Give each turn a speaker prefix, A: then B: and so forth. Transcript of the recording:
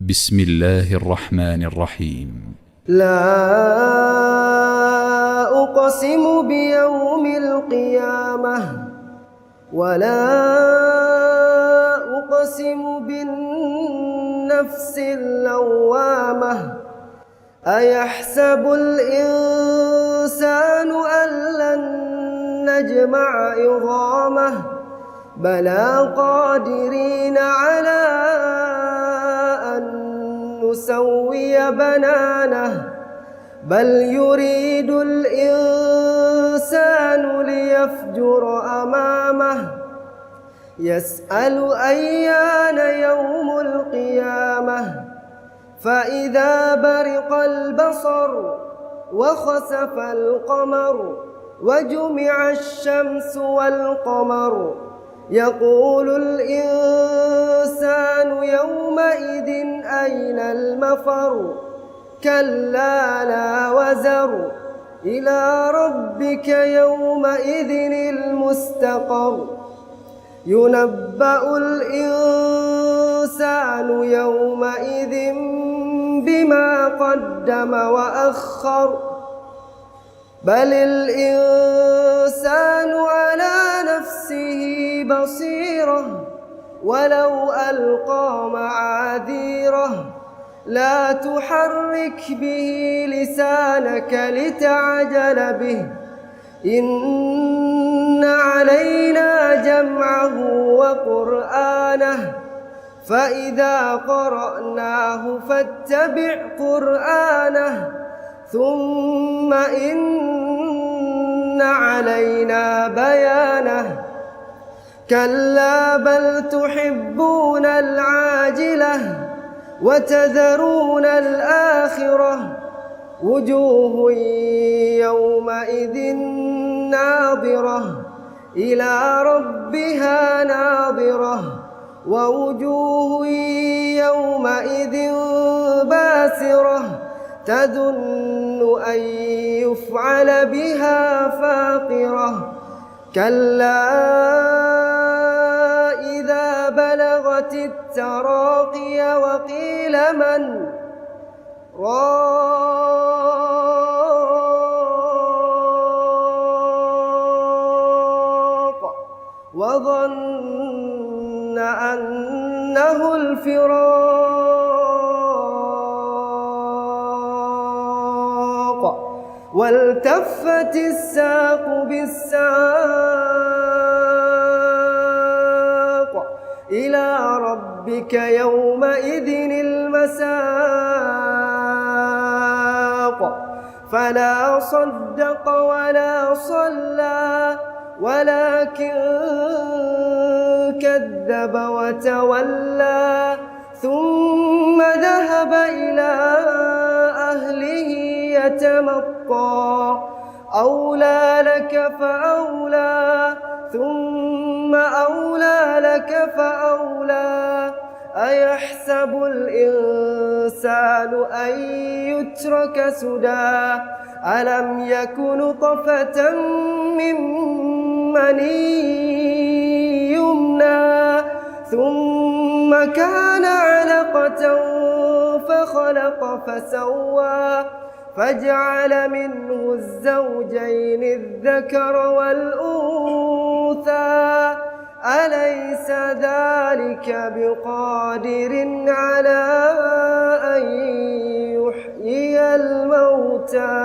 A: بسم الله الرحمن الرحيم.
B: لا أقسم بيوم القيامة ولا أقسم بالنفس اللوامة. أيحسب الإنسان أن لن نجمع عظامه بلى قادرين على أن نسوي بنانه بل يريد الإنسان ليفجر أمامه يسأل أيان يوم القيامة فإذا برق البصر وخسف القمر وجمع الشمس والقمر يقول الإنسان يومئذ أين المفر كلا لا وزر إلى ربك يومئذ المستقر ينبأ الإنسان يومئذ بما قدم وأخر بل الإنسان على نفسه بصيرة ولو ألقى معاذيره لا تحرك به لسانك لتعجل به إن علينا جمعه وقرآنه فإذا قرأناه فاتبع قرآنه ثم إن علينا بيانه كلا بل تحبون العاجلة وتذرون الآخرة وجوه يومئذ ناظرة إلى ربها ناظرة ووجوه يومئذ باسرة تظن أن يفعل بها فاقرة كلا إذا بلغت التراقي وقيل من راق وظن أنه الفراق والتفت الساق بالساق إلى ربك يومئذ المساق فلا صدق ولا صلى ولكن كذب وتولى ثم ذهب إلى أهله يتمطى أولى لك فأولى ثم أولى لك فأولى أيحسب الإنسان أن يترك سدى ألم يك نطفة من مني يمنى ثم كان علقة فخلق فسوى فجعل منه الزوجين الذكر والأنثى أليس ذلك بقادر على أن يحيي الموتى